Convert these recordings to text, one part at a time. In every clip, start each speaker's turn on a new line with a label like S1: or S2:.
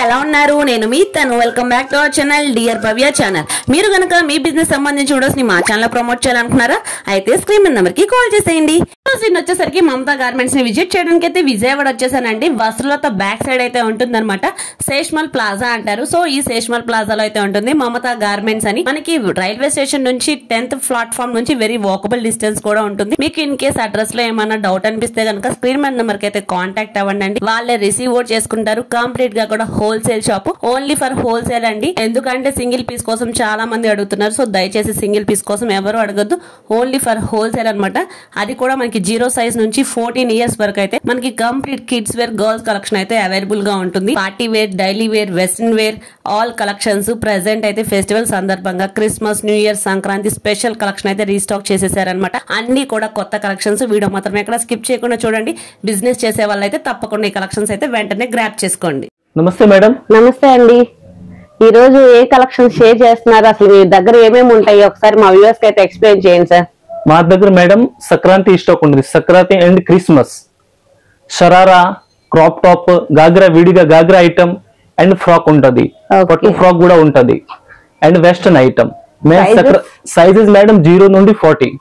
S1: ఎలా ఉన్నారు? నేను మీ తను. Welcome back to our channel dear Bhavya channel. మీరు గనుక మీ బిజినెస్ సంబంధించి వీడియోస్ ని మా ఛానల్ లో ప్రమోట్ చేయాలనుకున్నారా? అయితే స్క్రీన్ మీద నెంబర్ కి కాల్ చేసేయండి. నేను వచ్చేసరికి మమతా గార్మెంట్స్ ని విజిట్ చేయడానికి అయితే విజయవాడ వచ్చేసానండి. వస్త్రలత బ్యాక్ సైడ్ అయితే ఉంటుందన్నమాట. శేష్మల్ ప్లాజా అంటారు. సో ఈ శేష్మల్ ప్లాజాలో అయితే ఉంటుంది మమతా గార్మెంట్స్ అని. మనకి రైల్వే స్టేషన్ నుంచి 10th ప్లాట్ఫామ్ నుంచి వెరీ వాకబుల్ డిస్టెన్స్ కూడా ఉంటుంది. మీకు ఇన్ కేస్ అడ్రస్ లో ఏమైనా డౌట్ అనిపిస్తే కనుక స్క్రీన్ మీద నెంబర్ కి అయితే కాంటాక్ట్ అవ్వండి. వాళ్ళే రిసీవ్ చేసుకుంటారు. కంప్లీట్ గా కూడా wholesale shop, only for wholesale అండి. ఎందుకంటే సింగిల్ పీస్ కోసం చాలా మంది అడుగుతున్నారు. సో దయచేసి సింగిల్ పీస్ కోసం ఎవరు అడగద్దు. ఓన్లీ ఫర్ హోల్సేల్ అనమాట. అది కూడా మనకి 0 సైజ్ నుంచి 14 ఇయర్స్ వరకు అయితే మనకి complete kids wear, girls collection అయితే అవైలబుల్ గా ఉంటుంది. Party wear, daily wear, western wear all collections present అయితే ఫెస్టివల్ సందర్భంగా Christmas, New Year, Sankranti special collection అయితే రీస్టాక్ చేసేసారనమాట. అన్ని కూడా కొత్త కలెక్షన్స్. వీడియో మాత్రం ఎక్కడ స్కిప్ చేయకుండా చూడండి. బిజినెస్ చేసే వాళ్ళైతే తప్పకుండా ఈ కలెక్షన్స్ అయితే వెంటనే గ్రాప్ చేసుకోండి.
S2: నమస్తే మేడం.
S3: నమస్తే అండి. ఈ రోజు ఏ కలెక్షన్ షేర్ చేస్తున్నారు? అసలు మీ దగ్గర ఏమేమి ఉంటాయి ఒకసారి మా వ్యూవర్స్ కి అయితే ఎక్స్ప్లెయిన్ చేయండి సార్.
S2: మా దగ్గర మేడం సంక్రాంతి స్టాక్ ఉంటుంది. Sankranti and Christmas, sharara, crop top, ghagra, విడిగా గాగ్రా ఐటమ్ అండ్ ఫ్రాక్ ఉంటది. పట్టు ఫ్రాక్ కూడా ఉంటది and western item. Sizes madam 0 నుండి 40.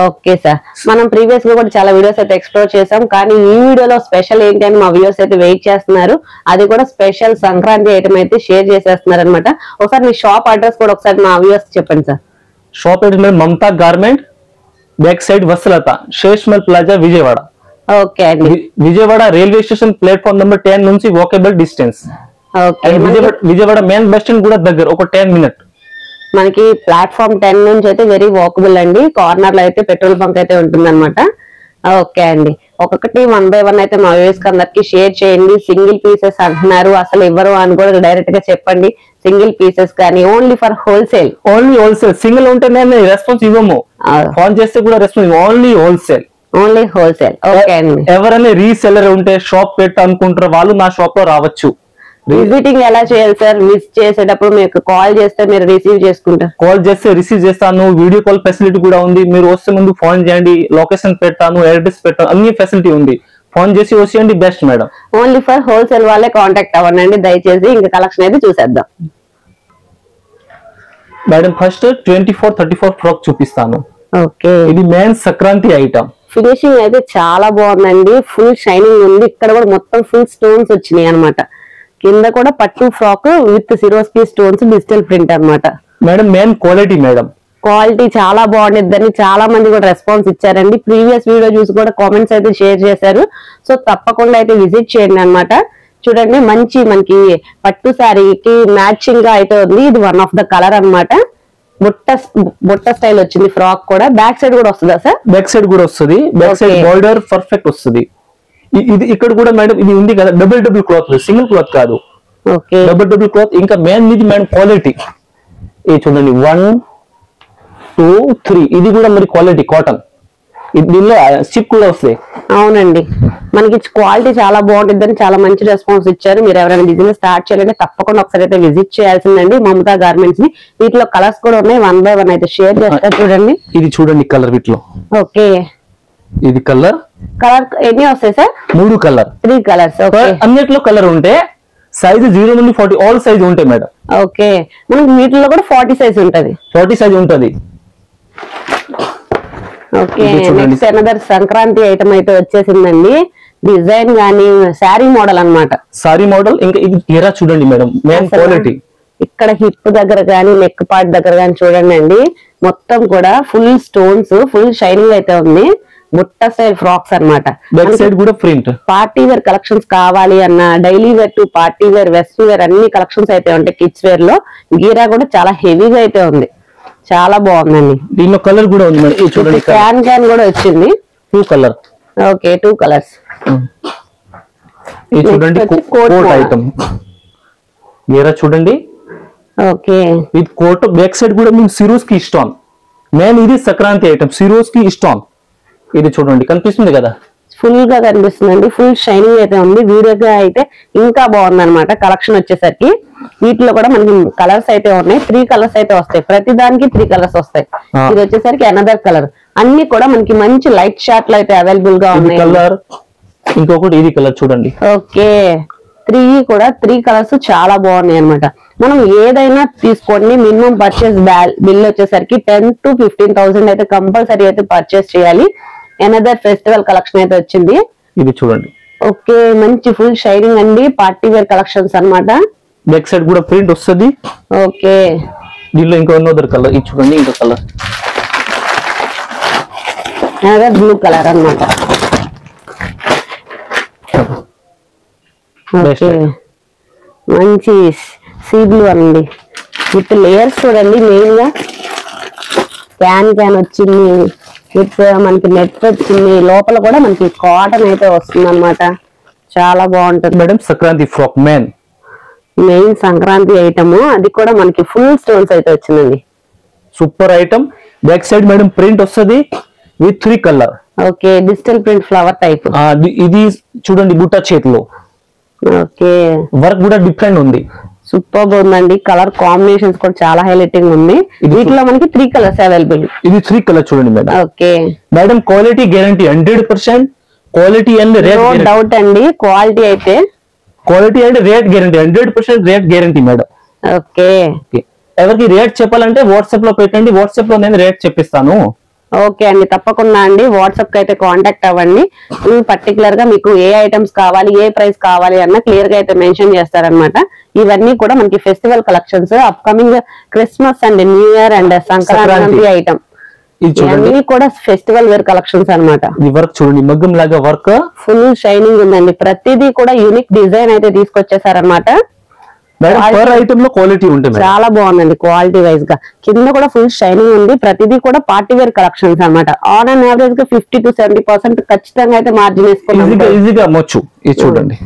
S3: ఓకే సార్, మనం ప్రీవియస్ గా కూడా చాలా వీడియోస్ అయితే ఎక్స్ప్లోర్ చేసాం. కానీ ఈ వీడియోలో స్పెషల్ ఏంటి అని మా వ్యూవర్స్ అయితే వెయిట్ చేస్తున్నారు. అది కూడా స్పెషల్ సంక్రాంతి ఐటమ్ అయితే షేర్ చేసేస్తున్నారు అనమాట. ఒకసారి మీ షాప్ అడ్రస్ కూడా ఒకసారి మా వ్యూవర్స్ చెప్పండి sir.
S2: Shop address Mamata garment, back side Vastralatha, Seshmal plaza, Vijayawada.
S3: Okay అండి.
S2: Vijayawada railway station platform number 10 నుంచి walkable distance. Vijayawada main bus stand కూడా దగ్గర, ఒక 10 మినిట్.
S3: మనకి ప్లాట్ఫామ్ 10 నుంచి అయితే వెరీ వాకబుల్ అండి. కార్నర్ లో అయితే పెట్రోల్ బంక్ అయితే ఉంటుంది అనమాట. ఓకే అండి, ఒక్కొక్కటి 1 by 1 అయితే మా వ్యూవర్స్ కి అందరికి షేర్ చేయండి. సింగిల్ పీసెస్ అంటున్నారు, అసలు ఇవ్వరు అని కూడా డైరెక్ట్ గా చెప్పండి. సింగిల్ పీసెస్ కానీ only for wholesale.
S2: Only wholesale. Single ఉంటే నేను రెస్పాన్స్ ఇవ్వము, ఫోన్ చేస్తే కూడా response. Only wholesale.
S3: Only wholesale. Okay అండి.
S2: ఎవరైనా రీసెల్లర్ ఉంటే షాప్ పెట్ట అనుకుంటారు వాళ్ళు నా షాప్ లో రావచ్చు.
S3: విజిటింగ్ ఎలా చేయాలి సార్? విజిట్ చేసేటప్పుడు మీకు కాల్ చేస్తే మీరు రిసీవ్ చేసుకుంటారు?
S2: కాల్ చేస్తే రిసీవ్ చేస్తాను. వీడియో కాల్ ఫెసిలిటీ కూడా ఉంది. మీరు వస్తే ముందు ఫోన్ చేయండి, లొకేషన్ పెడతాను, అడ్రస్ పెడతాను, అన్ని ఫెసిలిటీ ఉంది. ఫోన్ చేసి వచ్చేయండి, best madam.
S3: Only for wholesale వాళ్ళే కాంటాక్ట్ అవ్వండి దయచేసి. ఇంకా కలెక్షన్ అయితే చూసేద్దాం
S2: మేడం. ఫస్ట్ 24-34 ఫ్రాక్ చూపిస్తాను.
S3: ఓకే,
S2: ఇది మెయిన్ సంక్రాంతి ఐటమ్.
S3: ఫినిషింగ్ అయితే చాలా బాగుందండి. ఫుల్ షైనింగ్ ఉంది. ఇక్కడ కూడా మొత్తం ఫుల్ స్టోన్స్ వచ్చినాయి అనమాట. కింద కూడా పట్టు frock with Swarovski stones, digital print అనమాట.
S2: Madam main quality madam.
S3: Quality చాలా బాగుండిద్దని చాలా మంది కూడా రెస్పాన్స్ ఇచ్చారండి. ప్రీవియస్ వీడియో చూసి కూడా కామెంట్స్ అయితే షేర్ చేశారు. సో తప్పకుండా అయితే విజిట్ చేయండి అనమాట. చూడండి, మంచి మనకి పట్టు శారీకి మ్యాచింగ్ గా అయితే ఉంది. ఇది వన్ ఆఫ్ ద కలర్ అనమాట. బుట్ట స్టైల్ వచ్చింది ఫ్రాక్ కూడా. బ్యాక్ సైడ్ కూడా వస్తుందా సార్?
S2: బ్యాక్ సైడ్ కూడా వస్తుంది. బ్యాక్ సైడ్ బోర్డర్ పర్ఫెక్ట్ వస్తుంది. ఇది ఇక్కడ కూడా మేడం ఇది ఉంది కదా, డబుల్ క్లాత్, సింగిల్ క్లాత్ కాదు.
S3: Okay,
S2: double cloth. ఇంకా మెయిన్ ఇది మేడం క్వాలిటీ. ఇది చూడండి 1, 2, 3. ఇది కూడా మరి క్వాలిటీ కాటన్. దీనిలో స్టిప్ కూడా వస్తాయి.
S3: అవునండి, మనకి క్వాలిటీ చాలా బాగుంటుందని చాలా మంచి రెస్పాన్స్ ఇచ్చారు. మీరు ఎవరైనా బిజినెస్ స్టార్ట్ చేయాలంటే తప్పకుండా ఒకసారి అయితే విజిట్ చేయాల్సిందండి మమతా గార్మెంట్స్ ని. వీటిలో కలర్స్ కూడా ఉన్నాయి. 1 by 1 అయితే షేర్ చేస్తారు. చూడండి,
S2: ఇది చూడండి కలర్ వీటిలో.
S3: ఓకే,
S2: ఇది కలర్
S3: ఎన్ని వస్తాయి సార్?
S2: 3 colour,
S3: 3 colours.
S2: అన్నిట్లో కలర్ ఉంటే సైజ్ 0 నుండి 40 ఆల్ సైజ్ ఉంటాయి మేడం.
S3: ఓకే, మనకి వీటిలో కూడా 40 సైజ్ ఉంటది.
S2: 40 సైజ్ ఉంటది.
S3: Okay, next another Sankranti item అయితే వచ్చేసిందండి. డిజైన్ గానీ శారీ మోడల్ అన్నమాట.
S2: Sorry model. ఇంకా ఇది గేరా చూడండి మేడం, మెయిన్ క్వాలిటీ.
S3: ఇక్కడ హిప్ దగ్గర గానీ నెక్ పార్ట్ దగ్గర గానీ చూడండి అండి, మొత్తం కూడా ఫుల్ స్టోన్స్, ఫుల్ షైనింగ్ అయితే ఉంది. బుట్ట స్టైల్ ఫ్రాక్స్ అన్నమాట.
S2: బ్యాక్ సైడ్ కూడా ప్రింట్.
S3: పార్టీ వేర్ కలెక్షన్స్ కావాలి అన్న, daily wear to party wear, western wear అన్ని కలెక్షన్స్ అయితే ఉంటాయి. కిడ్స్ వేర్ లో గీరా కూడా చాలా హెవీగా అయితే ఉంది. చాలా బాగుందండి.
S2: దీనిలో కలర్ కూడా ఉంది మేడం. చూడండి,
S3: క్యాన్ కూడా వచ్చింది.
S2: 2 కలర్.
S3: Okay, 2 colours.
S2: ఇది చూడండి కోట్ ఐటమ్. గీరా చూడండి.
S3: ఓకే,
S2: ఇది కోట్. బ్యాక్ సైడ్ కూడా మీకు సిరోస్ కి ఇష్టం. మెయిన్ ఇది సంక్రాంతి ఐటమ్, సిరోస్ కి ఇష్టం. ఇది చూడండి, కనిపిస్తుంది కదా,
S3: ఫుల్ గా కనిపిస్తుందండి. ఫుల్ షైనింగ్ అయితే ఉంది. వీడియోగా అయితే ఇంకా బాగుంది అనమాట. కలెక్షన్ వచ్చేసరికి వీటిలో కూడా మనకి కలర్స్ అయితే ఉన్నాయి. 3 కలర్స్ అయితే వస్తాయి. ప్రతి దానికి 3 కలర్స్ వస్తాయి. ఇది వచ్చేసరికి అనదర్ కలర్. అన్ని కూడా మనకి మంచి లైట్ షార్ట్ లో అయితే అవైలబుల్ గా ఉన్నాయి.
S2: కలర్ ఇంకొకటి ఇది కలర్ చూడండి.
S3: ఓకే, కూడా 3 కలర్స్ చాలా బాగున్నాయి అనమాట. మనం ఏదైనా తీసుకోండి, మినిమం పర్చేస్ బిల్ వచ్చేసరికి 10 to 15,000 అయితే కంపల్సరీ అయితే పర్చేస్ చేయాలి. ఎనదర్ ఫెస్టివల్ కలెక్షన్ అయితే వచ్చింది.
S2: ఇది చూడండి.
S3: ఓకే, మంచి ఫుల్ షైనింగ్ అండి, పార్టీ వేర్ కలెక్షన్స్ అన్నమాట.
S2: బ్యాక్ సైడ్ కూడా ప్రింట్ వస్తుంది.
S3: ఓకే,
S2: దీనిలో ఇంకో అదర్ కలర్ ఇది చూడండి, ఇంకో కలర్
S3: బ్లూ కలర్ అన్నమాట. ఓకే, మంచి సీ బ్లూ అండి విత్ లేయర్స్ చూడండి. మెయిన్ గా క్యాన్ వచ్చింది, విత్ మనకి నెట్ వచ్చింది, లోపల కూడా మనకి కాటన్ అయితే వస్తుంది అనమాట. చాలా బాగుంటుంది
S2: madam. Sankranti frock
S3: main Sankranti item, అది కూడా మనకి ఫుల్ స్టోన్స్ అయితే వచ్చిందండి.
S2: Super item. Back side madam print వస్తుంది with 3 colour.
S3: Okay, digital print flower type.
S2: ఇది చూడండి బుట్ట చేతిలో.
S3: ఓకే,
S2: వర్క్ కూడా డిఫరెంట్ ఉంది.
S3: సూపర్ గా ఉందండి. కలర్ కాంబినేషన్స్ కూడా చాలా హైలైటింగ్ ఉంది. వీటిలో మనకి 3 కలర్స్ అవైలబుల్.
S2: ఇది 3 కలర్ చూడండి madam.
S3: Okay
S2: madam, quality guarantee 100%. Quality and rate
S3: no doubt అండి. క్వాలిటీ అయితే
S2: quality and rate guarantee 100% rate guarantee madam.
S3: Okay,
S2: ఎవరికి రేట్ చెప్పాలంటే వాట్సాప్ లో పెట్టండి, వాట్సాప్ లో నేను రేట్ చెప్పిస్తాను.
S3: ఓకే అండి, తప్పకుండా అండి. వాట్సాప్ కి అయితే కాంటాక్ట్ అవ్వండి. పర్టికులర్ గా మీకు ఏ ఐటమ్స్ కావాలి, ఏ ప్రైస్ కావాలి అన్న క్లియర్ గా అయితే మెన్షన్ చేస్తారనమాట. ఇవన్నీ కూడా మనకి festival collections, upcoming Christmas and new year and Sankranti item, ఇవన్నీ కూడా ఫెస్టివల్ వేర్ కలెక్షన్స్ అన్నమాట.
S2: ఈ వర్క్ చూడండి, మగ్గం లాగా వర్క్
S3: ఫుల్ షైనింగ్ ఉందండి. ప్రతిదీ కూడా యూనిక్ డిజైన్ అయితే తీసుకొచ్చేసారనమాట.
S2: పర్ ఐటమ్ లో క్వాలిటీ ఉంటుంది.
S3: చాలా బాగుందండి క్వాలిటీ వైజ్ గా. కింద కూడా ఫుల్ షైనింగ్ ఉంది. ప్రతిదీ కూడా పార్టీ వేర్ కలెక్షన్స్ అన్నమాట. ఆన్ అండ్ యావరేజ్ గా 50 to 70% ఖచ్చితంగా అయితే మార్జిన్ వేసుకున్నాం.
S2: ఈజీగా అమ్మొచ్చు. ఇది చూడండి.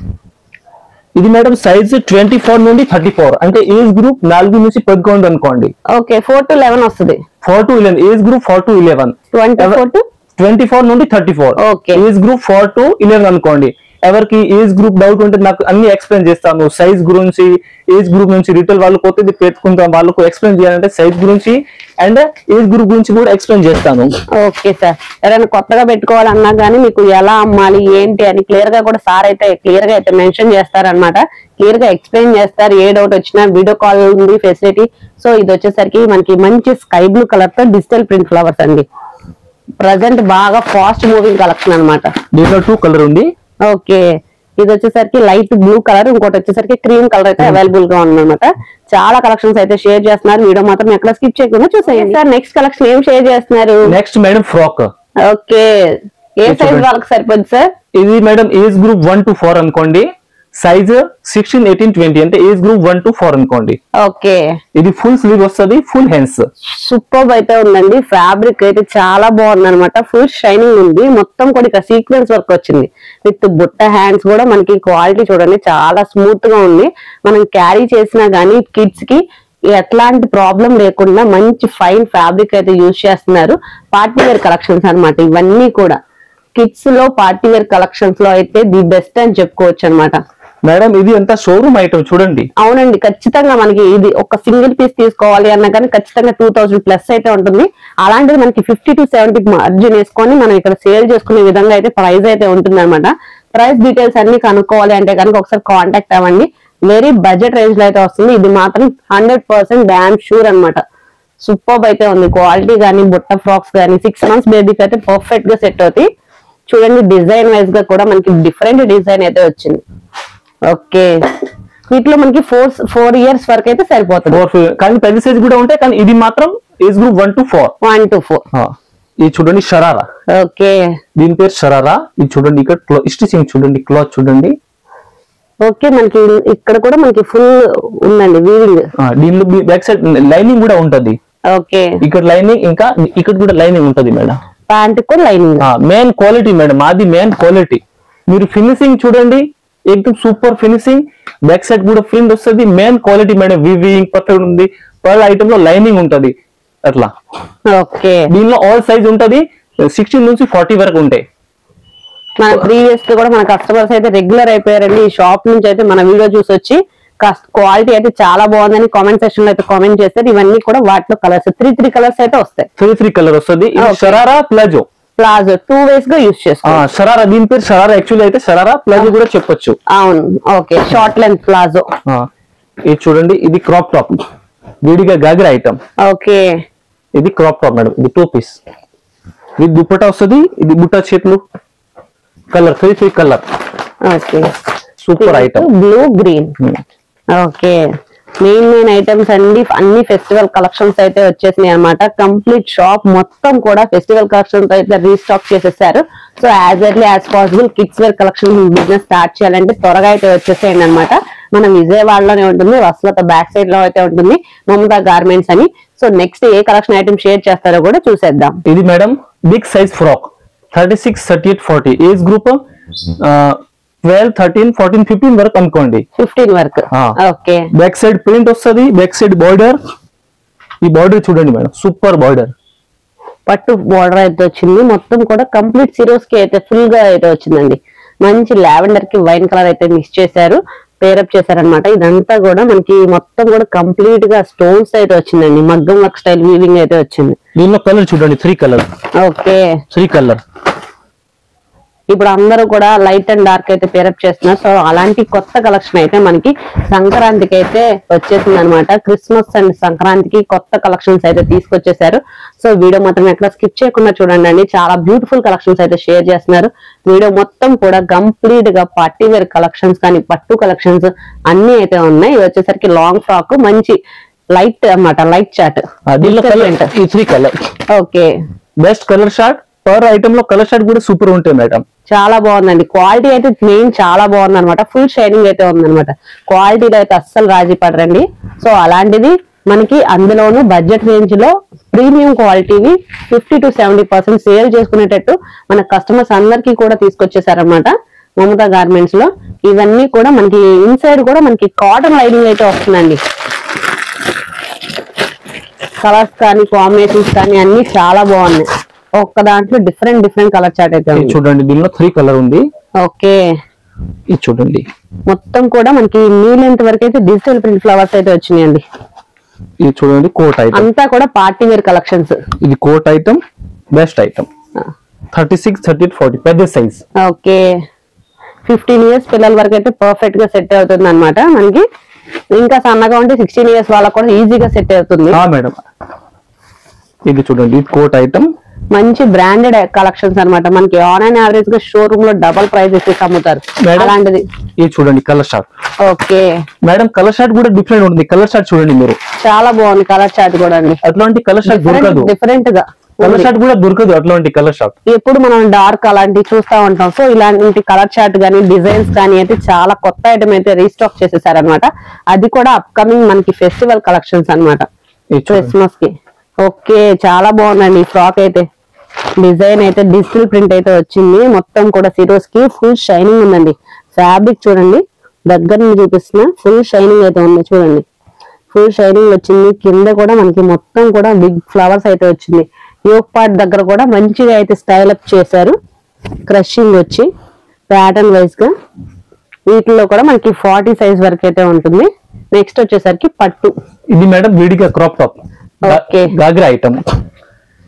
S2: ఇది మేడం సైజ్ 24 నుండి 34, అంటే ఏజ్ గ్రూప్ 4 నుంచి 10 ఉంది అనుకోండి.
S3: ఓకే, 4 to 11 వస్తుంది.
S2: 4 to 11 ఏజ్ గ్రూప్ 4 to 11. 24 నుండి 34 ఏజ్ గ్రూప్ 4 to 11 అనుకోండి. ఎవరికి ఏజ్ గ్రూప్ డౌట్ ఉంటే నాకు అన్ని ఎక్స్ప్లెయిన్ చేస్తాను. సైజ్ గురించి, ఏజ్ గ్రూప్ నుంచి రిటైల్ వాళ్ళు కొత్తది పెట్టుకుంటాం, వాళ్ళకు ఎక్స్ప్లెయిన్ చేయాలంటే సైజ్ గురించి అండ్ ఏజ్ గ్రూప్ గురించి కూడా ఎక్స్ప్లెయిన్ చేస్తాను.
S3: ఓకే సార్, ఎవరైనా కొత్తగా పెట్టుకోవాలన్నా గానీ మీకు ఎలా అమ్మాలి ఏంటి అని క్లియర్ గా కూడా సార్ అయితే క్లియర్ గా అయితే మెన్షన్ చేస్తారనమాట. క్లియర్ గా ఎక్స్ప్లెయిన్ చేస్తారు. ఏ డౌట్ వచ్చినా వీడియో కాల్ ఉంది ఫెసిలిటీ. సో ఇది వచ్చేసరికి మనకి మంచి స్కై బ్లూ కలర్ తో డిజిటల్ ప్రింట్ ఫ్లవర్స్ అండి. ప్రజెంట్ బాగా ఫాస్ట్ మూవింగ్ కలెక్షన్ అనమాట.
S2: దీంట్లో 2 కలర్ ఉంది.
S3: ఓకే, ఇది వచ్చేసరికి లైట్ బ్లూ కలర్, ఇంకోటి వచ్చేసరికి క్రీమ్ కలర్ అయితే అవైలబుల్ గా ఉందన్నమాట. చాలా కలెక్షన్స్ అయితే షేర్ చేస్తున్నారు. వీడియో మాత్రం ఎక్కడ స్కిప్ చేయకుండా చూసేయండి. సార్ నెక్స్ట్ కలెక్షన్ ఏం షేర్ చేస్తున్నారు?
S2: Next madam frock.
S3: ఓకే, ఏ సైజ్ వాళ్ళకి సరిపోద్ది సార్?
S2: ఇది మేడం ఏజ్ గ్రూప్ 1 to 4 అనుకోండి. సైజ్ 16, 18, 20 అంటే ఏజ్ గ్రూప్ 1 to 4 అనుకోండి.
S3: ఓకే,
S2: ఇది ఫుల్ స్లీవ్ వస్తుంది, ఫుల్ హ్యాండ్స్.
S3: సూపర్ అయితే ఉందండి. ఫ్యాబ్రిక్ అయితే చాలా బాగుంది అనమాట. ఫుల్ షైనింగ్ ఉంది. మొత్తం కూడా ఇక్కడ సీక్వెన్స్ వర్క్ వచ్చింది విత్ బుట్ట హ్యాండ్స్ కూడా. మనకి క్వాలిటీ చూడండి చాలా స్మూత్ గా ఉంది. మనం క్యారీ చేసినా గానీ కిడ్స్ కి ఎట్లాంటి ప్రాబ్లం లేకుండా మంచి ఫైన్ ఫ్యాబ్రిక్ అయితే యూజ్ చేస్తున్నారు. పార్టీ వేర్ కలెక్షన్స్ అన్నమాట. ఇవన్నీ కూడా కిడ్స్ లో పార్టీ వేర్ కలెక్షన్స్ లో అయితే ది బెస్ట్ అని చెప్పుకోవచ్చు అనమాట.
S2: మేడం ఇది అంతా షోరూమ్ ఐటమ్ చూడండి.
S3: అవునండి, ఖచ్చితంగా మనకి ఇది ఒక సింగిల్ పీస్ తీసుకోవాలి అన్నా కానీ ఖచ్చితంగా 2000 ప్లస్ అయితే ఉంటుంది. అలాంటిది మనకి 50 to 70 మార్జిన్ వేసుకొని మనం ఇక్కడ సేల్ చేసుకునే విధంగా అయితే ప్రైస్ అయితే ఉంటుంది అనమాట. ప్రైస్ డీటెయిల్స్ అన్ని కనుక్కోవాలి అంటే కనుక ఒకసారి కాంటాక్ట్ అవ్వండి. వెరీ బడ్జెట్ రేంజ్ లో అయితే వస్తుంది. ఇది మాత్రం 100% డామ్ షూర్ అనమాట. సూపర్ అయితే ఉంది. క్వాలిటీ గానీ, బుట్ట ఫ్రాక్స్ గానీ 6 months బేబీకి అయితే పర్ఫెక్ట్ గా సెట్ అవుతాయి. చూడండి, డిజైన్ వైజ్ గా కూడా మనకి డిఫరెంట్ డిజైన్ అయితే వచ్చింది. ఓకే, వీటిలో మనకి 4 years వరకు అయితే సరిపోతుంది.
S2: కానీ పెద్ద సైజ్ కూడా ఉంటాయి. కానీ ఇది మాత్రం ఏజ్ గ్రూప్ 1 to 4.
S3: 1 to 4.
S2: ఇది చూడండి షరారా.
S3: ఓకే,
S2: దీని పేరు షరారా. ఇది చూడండి, ఇక్కడ స్టిచింగ్ చూడండి, క్లాత్ చూడండి.
S3: ఓకే, మనకి ఇక్కడ కూడా మనకి ఫుల్ ఉందండి వీవింగ్.
S2: దీనిలో బ్యాక్ సైడ్ లైనింగ్ కూడా ఉంటది.
S3: ఓకే,
S2: ఇక్కడ లైనింగ్, ఇంకా ఇక్కడ కూడా లైనింగ్ ఉంటది మేడం.
S3: ప్యాంట్ కూడా లైనింగ్.
S2: మెయిన్ క్వాలిటీ మేడం, అది మెయిన్ క్వాలిటీ. మీరు ఫినిషింగ్ చూడండి, एकदम సూపర్ ఫినిషింగ్. బ్యాక్ సైడ్ కూడా ప్రింట్ వస్తుంది. Main quality madam. Weaving perfect ఉంది. పర్ ఐటమ్ లో లైనింగ్ ఉంటది అట్లా.
S3: ఓకే,
S2: దీనిలో ఆల్ సైజ్ ఉంటది. 16 నుంచి 40 వరకు ఉంటాయి.
S3: మన ప్రీవియస్ కూడా మన కస్టమర్స్ అయితే రెగ్యులర్ అయిపోయారండి. ఈ షాప్ నుంచి అయితే మన వీడియో చూసి వచ్చి క్వాలిటీ అయితే చాలా బాగుందని కామెంట్ సెక్షన్ లో అయితే కామెంట్ చేస్తారు. ఇవన్నీ కూడా వాటిలో కలర్స్ 3 కలర్స్ అయితే వస్తాయి.
S2: 3 కలర్ వస్తుంది. ఇది షరారా ప్లాజో.
S3: ప్లాజో 2 వేస్ గా యూజ్ చేసుకోవచ్చు.
S2: షరారా, దీని పేరు షరారా. యాక్చువల్లీ అయితే షరారా ప్లాజో కూడా చెప్పొచ్చు.
S3: అవును, ఓకే. Short length palazzo.
S2: ఇది చూడండి, ఇది క్రాప్ టాప్, విడిగా గాగ్రా ఐటమ్.
S3: ఓకే,
S2: ఇది క్రాప్ టాప్ మేడం. ఇది 2 పీస్ విత్ దుపట్టా వస్తుంది. ఇది బుట్టా చేతులు, colour 3 colour.
S3: Okay,
S2: super item.
S3: Blue green. Okay, main items అండి. అన్ని ఫెస్టివల్ కలెక్షన్స్ అయితే వచ్చేసినాయి అనమాట. కంప్లీట్ షాప్ మొత్తం కూడా ఫెస్టివల్ కలెక్షన్స్ అయితే రీస్టాక్ చేసేసారు. So as early as possible kids wear collection business start చేయాలంటే త్వరగా అయితే వచ్చేసేయండి అనమాట. మనం విజయవాడలోనే ఉంటుంది, వస్లత బ్యాక్ సైడ్ లో అయితే ఉంటుంది మమతా గార్మెంట్స్ అని. సో నెక్స్ట్ ఏ కలెక్షన్ ఐటమ్ షేర్ చేస్తారో కూడా చూసేద్దాం.
S2: ఇది madam big size frock 36, 38, 40 age group 12, 13, 14, 15 వరకు అనుకోండి.
S3: 15 వరకు. ఓకే,
S2: బ్యాక్ సైడ్ ప్రింట్ వస్తుంది, బ్యాక్ సైడ్ బార్డర్. ఈ బార్డర్ చూడండి మేడం, సూపర్ బార్డర్.
S3: పట్టు బార్డర్ అయితే వచ్చింది. మొత్తం కూడా కంప్లీట్ సిరోస్ కి అయితే ఫుల్ గా అయితే వచ్చిందండి. మంచి లావెండర్ కి వైన్ కలర్ అయితే మిక్స్ చేశారు, పేరప్ చేశారనమాట. ఇదంతా కూడా మనకి మొత్తం కూడా కంప్లీట్ గా స్టోన్స్ అయితే వచ్చిందండి. మగ్గం వర్క్ స్టైల్ వీవింగ్ అయితే వచ్చింది.
S2: దీనిలో కలర్ చూడండి, 3 కలర్.
S3: Okay,
S2: 3 colour.
S3: ఇప్పుడు అందరూ కూడా లైట్ అండ్ డార్క్ అయితే పేరప్ చేస్తున్నారు. సో అలాంటి కొత్త కలెక్షన్ అయితే మనకి సంక్రాంతికి అయితే వచ్చేసింది అనమాట. క్రిస్మస్ అండ్ సంక్రాంతికి కొత్త కలెక్షన్స్ అయితే తీసుకొచ్చేసారు. సో వీడియో మాత్రం ఎక్కడ స్కిప్ చేయకుండా చూడండి అండి. చాలా బ్యూటిఫుల్ కలెక్షన్స్ అయితే షేర్ చేస్తున్నారు. వీడియో మొత్తం కూడా కంప్లీట్ గా పార్టీ వేర్ కలెక్షన్స్ కానీ పట్టు కలెక్షన్స్ అన్ని అయితే ఉన్నాయి. ఇది వచ్చేసరికి లాంగ్ ఫ్రాక్, మంచి లైట్ అన్నమాట, లైట్ చాట్.
S2: 3 colour.
S3: Okay,
S2: best colour short. Per item లో కలర్ షార్ట్ కూడా సూపర్ ఉంటాయి మేడం.
S3: చాలా బాగుందండి. క్వాలిటీ అయితే మెయిన్ చాలా బాగుంది అనమాట. ఫుల్ షైనింగ్ అయితే ఉందన్నమాట. క్వాలిటీలో అయితే అస్సలు రాజీ పడరండి. సో అలాంటిది మనకి అందులోనూ బడ్జెట్ రేంజ్ లో ప్రీమియం క్వాలిటీవి 50 to 70% సేల్ చేసుకునేటట్టు మన కస్టమర్స్ అందరికీ కూడా తీసుకొచ్చేసారనమాట మమతా గార్మెంట్స్ లో. ఇవన్నీ కూడా మనకి ఇన్సైడ్ కూడా మనకి కాటన్ లైనింగ్ అయితే వస్తుందండి. కలర్స్ కానీ కాంబినేషన్స్ కానీ అన్ని చాలా బాగున్నాయి. ఒక్క దాంట్లో డిఫరెంట్ కలర్ చార్ట్ అయితే
S2: చూడండి. దీనిలో 3 కలర్ ఉంది.
S3: ఓకే,
S2: ఇది చూడండి.
S3: మొత్తం కూడా మనకి నీ లెంత్ వరకు అయితే డిజిటల్ ప్రింట్ ఫ్లవర్స్ అయితే వచ్చినాయండి.
S2: ఇది చూడండి, కోట్ ఐటమ్.
S3: అంతా కూడా పార్టీ వేర్ కలెక్షన్స్.
S2: ఇది కోట్ ఐటమ్, బెస్ట్ ఐటమ్. 36, 38, 40 పెద్ద సైజ్.
S3: ఓకే, 15 years పిల్లల వరకు అయితే పర్ఫెక్ట్ గా సెట్ అవుతుంది అనమాట. మనకి ఇంకా సన్నగా ఉంటే 16 years వాళ్ళకి కూడా ఈజీగా సెట్ అవుతుంది.
S2: మేడం ఇది చూడండి, ఇది కోట్ ఐటమ్.
S3: మంచి బ్రాండెడ్ కలెక్షన్స్ అనమాట. మనకి ఆన్లైన్ యావరేజ్ గా షోరూమ్ లో డబల్ ప్రైస్ ఇచ్చేసి అమ్ముతారు. అలాంటిది
S2: ఇది చూడండి, colour short.
S3: Okay
S2: madam, colour short కూడా డిఫరెంట్ ఉంటుంది. కలర్ షార్ట్ చూడండి మీరు,
S3: చాలా బాగుంది కలర్ చార్ట్ కూడా అండి.
S2: అట్లాంటి కలర్ షార్ట్ దొరకదు,
S3: డిఫరెంట్ గా
S2: కలర్ షార్ట్ కూడా దొరకదు అట్లాంటి కలర్ షార్ట్.
S3: ఎప్పుడు మనం డార్క్ అలాంటివి చూస్తా ఉంటాం. సో ఇలాంటి కలర్ చార్ట్ గానీ డిజైన్స్ కానీ అయితే చాలా కొత్త ఐటమ్ అయితే రీస్టాక్ చేసేసారనమాట. అది కూడా అప్కమింగ్ మనకి ఫెస్టివల్ కలెక్షన్స్ అనమాట, క్రిస్మస్ కి. ఓకే, చాలా బాగుందండి ఈ ఫ్రాక్ అయితే. డిజైన్ అయితే డిజిటల్ ప్రింట్ అయితే వచ్చింది. మొత్తం కూడా సిరోస్ కి ఫుల్ షైనింగ్ ఉందండి. ఫ్యాబ్రిక్ చూడండి, దగ్గర నుంచి చూపిస్తున్నా. ఫుల్ షైనింగ్ అయితే ఉంది చూడండి, ఫుల్ షైనింగ్ వచ్చింది. కింద కూడా మనకి మొత్తం కూడా బిగ్ ఫ్లవర్స్ అయితే వచ్చింది. యోక్ పార్ట్ దగ్గర కూడా మంచిగా అయితే స్టైల్ అప్ చేశారు. క్రషింగ్ వచ్చి ప్యాటర్న్ వైజ్ గా. వీటిలో కూడా మనకి 40 సైజ్ వరకు అయితే ఉంటుంది. నెక్స్ట్ వచ్చేసరికి పట్టు.
S2: ఇది మేడం విడిగా crop top.
S3: Okay,
S2: ghagra item.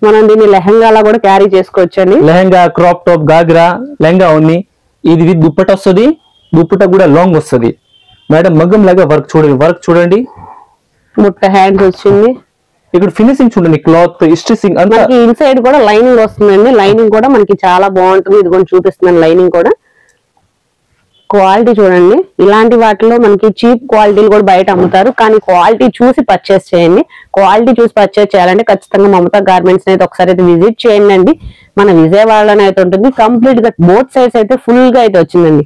S3: మనం దీన్ని లెహంగాలా కూడా క్యారీ చేసుకోవచ్చండి.
S2: లెహంగా, క్రాప్ టాప్, గాగ్రా లెహంగా ఉంది. ఇది విత్ దుప్పట వస్తుంది. దుప్పట కూడా లాంగ్ వస్తుంది మేడం. మగ్గం లాగా వర్క్ చూడండి, వర్క్ చూడండి.
S3: ముట్ట హ్యాండ్స్ వచ్చింది.
S2: ఇక్కడ ఫినిషింగ్ చూడండి, క్లాత్ స్టిచింగ్ అంతా.
S3: మనకి ఇన్సైడ్ కూడా లైనింగ్ వస్తుందండి. లైనింగ్ కూడా మనకి చాలా బాగుంటుంది. ఇది కూడా చూపిస్తున్నాను లైనింగ్ కూడా. క్వాలిటీ చూడండి. ఇలాంటి వాటిలో మనకి చీప్ క్వాలిటీలు కూడా బయట అమ్ముతారు, కానీ క్వాలిటీ చూసి పర్చేస్ చేయండి. క్వాలిటీ చూసి పర్చేస్ చేయాలంటే ఖచ్చితంగా మమతా గార్మెంట్స్ అయితే ఒకసారి అయితే విజిట్ చేయండి అండి. మన విజయవాడలోనే అయితే ఉంటుంది. కంప్లీట్ గా బోత్ సైడ్స్ అయితే ఫుల్ గా అయితే వచ్చిందండి.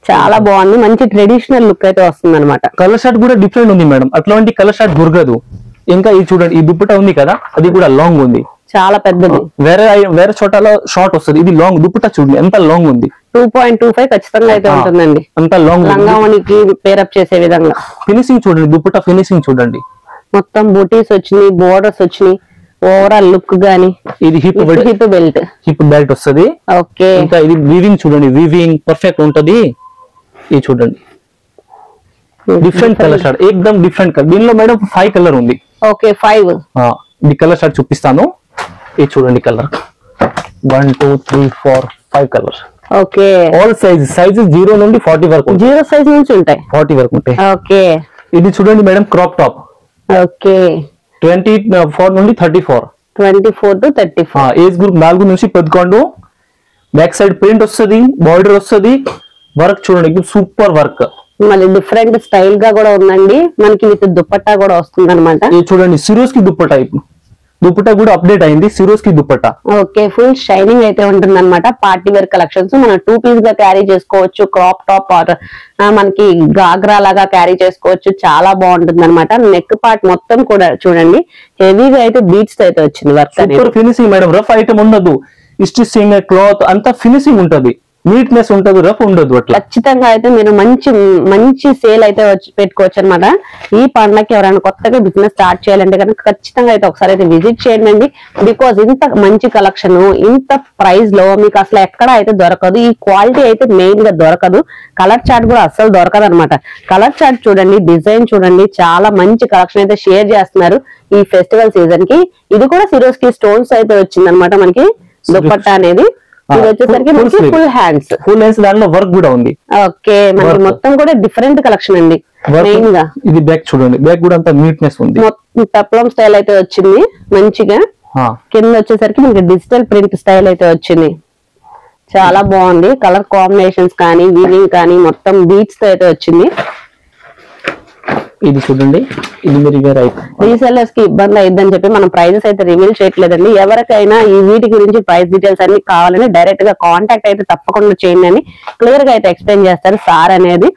S3: చాలా బాగుంది. మంచి ట్రెడిషనల్ లుక్ అయితే వస్తుంది అనమాట.
S2: కలర్ షార్ట్ కూడా డిఫరెంట్ ఉంది మేడం. అట్లాంటి కలర్ షార్ట్ దొరకదు. ఇంకా ఇది చూడండి, ఈ దుప్పట ఉంది కదా, అది కూడా లాంగ్ ఉంది,
S3: చాలా పెద్దది.
S2: వేరే చోటలో షార్ట్ వస్తుంది. ఇది లాంగ్ దుప్పట చూడండి, ఎంత లాంగ్ ఉంది.
S3: 2.25 ఖచ్చితంగా అయితే ఉంటుందండి.
S2: అంత లాంగ్
S3: లంగావనికి పేరప్ చేసే విధంగా.
S2: ఫినిషింగ్ చూడండి, దుప్పట ఫినిషింగ్ చూడండి.
S3: మొత్తం బూటీస్ వచ్చినాయి, బోర్డర్స్ వచ్చినాయి. ఓవరాల్ లుక్ గానీ.
S2: ఇది హిప్
S3: బెల్ట్,
S2: హిప్ బెల్ట్ వస్తుంది.
S3: ఓకే,
S2: ఇంకా ఇది వీవింగ్ చూడండి, వీవింగ్ పర్ఫెక్ట్ ఉంటది. ఇది చూడండి, డిఫరెంట్ కలర్ షార్ట్, ఏకదమ్ డిఫరెంట్ కలర్. దీనిలో మేడం 5 కలర్ ఉంది.
S3: ఓకే 5.
S2: ఇది కలర్ షార్ట్ చూపిస్తాను. ఇది చూడండి colour. 1 2 3 4 5 colours.
S3: Okay.
S2: All sizes 0 నుండి 40 వరకు.
S3: 0 సైజ్ నుంచి ఉంటాయి,
S2: 40 వరకు ఉంటాయి.
S3: ఓకే.
S2: ఇది చూడండి మేడం క్రాప్ టాప్.
S3: ఓకే.
S2: 24 నుండి 34.
S3: 24 to 34.
S2: ఏజ్ గ్రూప్ 4 నుంచి 11. బ్యాక్ సైడ్ ప్రింట్ వస్తుంది, బార్డర్ వస్తుంది, వర్క్ చూడండి సూపర్ వర్క్.
S3: మళ్ళీ డిఫరెంట్ స్టైల్ గా కూడా ఉందండి, మనకి విత్ దుపట్టా కూడా వస్తుంది అనమాట.
S2: ఇది చూడండి సిరోస్ కి దుపట్టా. దుపట్టా కూడా అప్డేట్ అయింది, సిరోస్ కి దుపట్టా.
S3: ఓకే, ఫుల్ షైనింగ్ అయితే ఉంటుంది అనమాట. పార్టీ వేర్ కలెక్షన్స్ మనం 2 పీస్ గా క్యారీ చేసుకోవచ్చు, క్రాప్ టాప్ ఆర్ మనకి గాగ్రా లాగా క్యారీ చేసుకోవచ్చు. చాలా బాగుంటుంది అనమాట. నెక్ పార్ట్ మొత్తం కూడా చూడండి హెవీగా అయితే బీట్స్ అయితే వచ్చింది వర్క్ అనేది.
S2: Super finishing madam, rough item ఉండదు. స్టిచ్చింగ్ క్లాత్ అంతా ఫినిషింగ్ ఉంటది, నీట్నెస్ ఉంటది, రఫ్ ఉండదు. అట్లా
S3: ఖచ్చితంగా అయితే మీరు మంచి సేల్ అయితే పెట్టుకోవచ్చు అనమాట. ఈ పండగకి ఎవరైనా కొత్తగా బిజినెస్ స్టార్ట్ చేయాలంటే కనుక ఖచ్చితంగా అయితే ఒకసారి అయితే విజిట్ చేయండి. బికాజ్ ఇంత మంచి కలెక్షన్ ఇంత ప్రైస్ లో మీకు అసలు ఎక్కడ అయితే దొరకదు. ఈ క్వాలిటీ అయితే మెయిన్ గా దొరకదు. కలర్ చార్ట్ కూడా అస్సలు దొరకదు అనమాట. కలర్ చార్ట్ చూడండి, డిజైన్ చూడండి, చాలా మంచి కలెక్షన్ అయితే షేర్ చేస్తున్నారు ఈ ఫెస్టివల్ సీజన్ కి. ఇది కూడా సిరోస్ కి స్టోన్స్ అయితే వచ్చింది అనమాట మనకి దుపట్టా అనేది. ఇది వచ్చేసరికి మనకి ఫుల్ హ్యాండ్స్,
S2: దాంట్లో వర్క్ కూడా ఉంది.
S3: ఓకే, మనకి మొత్తం కూడా డిఫరెంట్ కలెక్షన్ అండి. మెయిన్ గా
S2: ఇది బ్యాక్ చూడండి, బ్యాక్ కూడా అంత నీట్నెస్ ఉంది.
S3: మొత్తం పెప్లం స్టైల్ అయితే వచ్చింది మంచిగా. కింద వచ్చేసరికి మనకి డిజిటల్ ప్రింట్ స్టైల్ అయితే వచ్చింది. చాలా బాగుంది. కలర్ కాంబినేషన్స్ కానీ వీవింగ్ కానీ మొత్తం బీట్స్ తో అయితే వచ్చింది.
S2: ఇది చూడండి, ఇది మీరు
S3: రీసెల్లర్స్ కి ఇబ్బంది అయిద్దని చెప్పి మనం ప్రైజెస్ అయితే రివీల్ చేయట్లేదండి. ఎవరికైనా ఈ వీటి గురించి ప్రైస్ డీటెయిల్స్ అన్ని కావాలని డైరెక్ట్ గా కాంటాక్ట్ అయితే తప్పకుండా చేయండి అని క్లియర్ గా అయితే ఎక్స్ప్లెయిన్ చేస్తారు సార్ అనేది.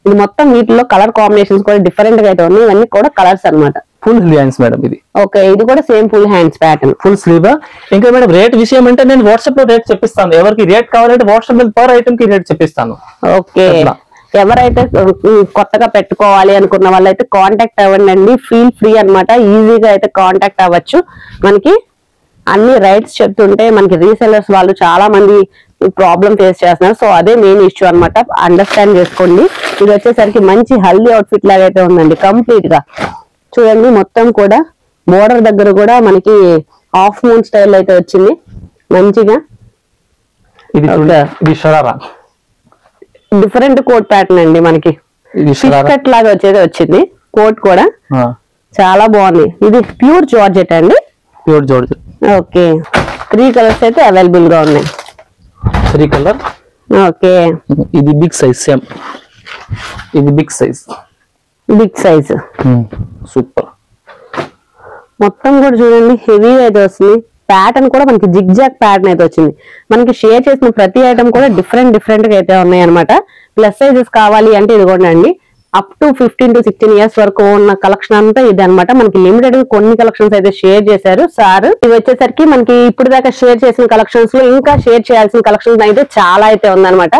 S3: ఇది మొత్తం వీటిలో కలర్ కాంబినేషన్స్ కూడా డిఫరెంట్ గా అయితే ఉన్నాయి. ఇవన్నీ కూడా కలర్స్ అనమాట.
S2: ఫుల్ హ్యాండ్స్ మేడం ఇది.
S3: ఓకే, ఇది కూడా same full hands pattern,
S2: full sleeve. ఇంకా మేడం రేట్ విషయం అంటే నేను వాట్సాప్ లో రేట్ చెప్పిస్తాను. ఎవరికి రేట్ కావాలంటే వాట్సాప్ లో పర్ ఐటమ్ కి రేట్ చెప్పిస్తాను.
S3: ఓకే, ఎవరైతే కొత్తగా పెట్టుకోవాలి అనుకున్న వాళ్ళైతే కాంటాక్ట్ అవ్వండి. ఫీల్ ఫ్రీ అనమాట, ఈజీగా అయితే కాంటాక్ట్ అవ్వచ్చు. మనకి అన్ని రైట్స్ చెప్తుంటే మనకి రీసెల్లర్స్ వాళ్ళు చాలా మంది ప్రాబ్లం ఫేస్ చేస్తున్నారు. సో అదే మెయిన్ ఇష్యూ అనమాట, అండర్స్టాండ్ చేసుకోండి. ఇది వచ్చేసరికి మంచి హల్దీ అవుట్ఫిట్ లాగా అయితే ఉందండి. కంప్లీట్ గా చూడండి, మొత్తం కూడా బోర్డర్ దగ్గర కూడా మనకి హాఫ్ మూన్ స్టైల్ అయితే వచ్చింది మంచిగా.
S2: ఇది షరారా,
S3: డిఫరెంట్ కోట్ ప్యాటర్న్ అండి. మనకి కట్ లాగా వచ్చేది వచ్చింది. కోట్ కూడా చాలా బాగుంది. ఇది ప్యూర్ జార్జెట్ అండి,
S2: ప్యూర్ జార్జెట్.
S3: ఓకే, 3 కలర్స్ అయితే అవైలబుల్ గా ఉన్నాయి.
S2: 3 కలర్.
S3: ఓకే,
S2: ఇది బిగ్ సైజ్, సేమ్ ఇది బిగ్ సైజ్. సూపర్.
S3: మొత్తం కూడా చూడండి హెవీగా అయితే వస్తుంది. ప్యాటర్న్ కూడా మనకి జిగ్ జాగ్ ప్యాటర్న్ అయితే వచ్చింది. మనకి షేర్ చేసిన ప్రతి ఐటమ్ కూడా డిఫరెంట్ గా అయితే ఉన్నాయి అనమాట. ప్లస్ సైజెస్ కావాలి అంటే ఇది కూడా అండి, అప్ టు 15 to 16 ఇయర్స్ వరకు ఉన్న కలెక్షన్ అంతా ఇది అనమాట. మనకి లిమిటెడ్ గా కొన్ని కలెక్షన్స్ అయితే షేర్ చేశారు సార్. ఇవి వచ్చేసరికి మనకి ఇప్పుడు దాకా షేర్ చేసిన కలెక్షన్స్ లో ఇంకా షేర్ చేయాల్సిన కలెక్షన్స్ అయితే చాలా అయితే ఉందన్నమాట.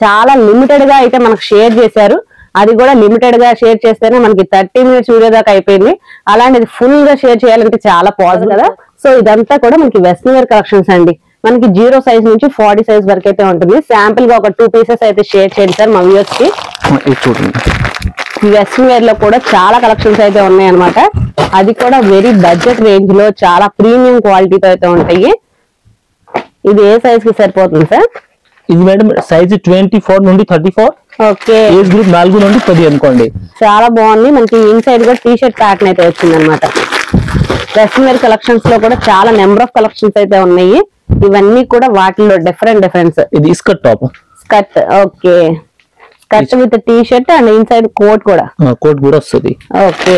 S3: చాలా లిమిటెడ్ గా అయితే మనకు షేర్ చేశారు. అది కూడా లిమిటెడ్ గా షేర్ చేస్తేనే మనకి 30 minutes వీడియో దాకా అయిపోయింది. అలాంటిది ఫుల్ గా షేర్ చేయాలంటే చాలా పాజిబుల్ కదా. సో ఇదంతా కూడా మనకి వెస్ట్రన్ వేర్ కలెక్షన్స్ అండి. మనకి 0 సైజ్ నుంచి 40 సైజ్ వరకు అయితే ఉంటుంది. శాంపుల్ గా ఒక 2 పీసెస్ అయితే షేర్ చేయండి సార్ మా వ్యూవర్స్ కి. వెస్ట్రన్ వేర్ లో కూడా చాలా కలెక్షన్స్ అయితే ఉన్నాయి అనమాట. అది కూడా వెరీ బడ్జెట్ రేంజ్ లో చాలా ప్రీమియం క్వాలిటీతో అయితే ఉంటాయి. ఇది ఏ సైజ్ కి సరిపోతుంది సార్?
S2: ఇది మేడం సైజ్ 24 నుండి 34.
S3: ఓకే,
S2: ఏజ్ గ్రూప్ 4 నుండి 10 అనుకోండి.
S3: చాలా బాగుంది. మనకి ఇన్సైడ్ కూడా టీ షర్ట్ ప్యాటర్న్ అయితే వచ్చింది అనమాట. వెస్ట్రన్ వేర్ కలెక్షన్స్ లో కూడా చాలా నెంబర్ ఆఫ్ కలెక్షన్స్ అయితే ఉన్నాయి. ఇవన్నీ కూడా వాటిలో డిఫరెన్స్.
S2: ఇది skirt top,
S3: skirt. Okay, skirt with T shirt and inside coat కూడా
S2: వస్తుంది.
S3: ఓకే,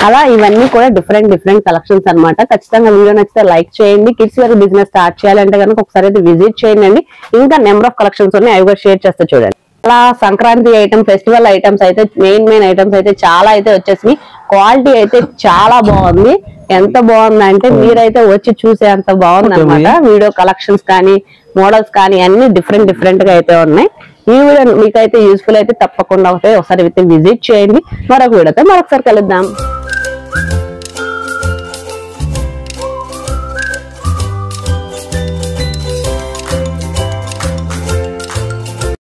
S3: అలా ఇవన్నీ కూడా డిఫరెంట్ కలెక్షన్స్ అనమాట. ఖచ్చితంగా వీడియో నచ్చితే లైక్ చేయండి. కిడ్స్ వేర్ బిజినెస్ స్టార్ట్ చేయాలంటే కనుక ఒకసారి అయితే విజిట్ చేయండి. ఇంకా నెంబర్ ఆఫ్ కలెక్షన్స్ ఉన్నాయి, అవి కూడా షేర్ చేస్తే చూడండి. అలా సంక్రాంతి ఐటమ్, ఫెస్టివల్ ఐటమ్స్ అయితే మెయిన్ ఐటమ్స్ అయితే చాలా అయితే వచ్చేసి క్వాలిటీ అయితే చాలా బాగుంది. ఎంత బాగుందంటే మీరైతే వచ్చి చూసే అంత బాగుంది అనమాట. వీడియో కలెక్షన్స్ కానీ మోడల్స్ కానీ అన్ని డిఫరెంట్ గా అయితే ఉన్నాయి. ఈ వీడియో మీకైతే యూస్ఫుల్ అయితే తప్పకుండా ఒకసారి విజిట్ చేయండి. మరొక వీడియోతో మరొకసారి కలుద్దాం.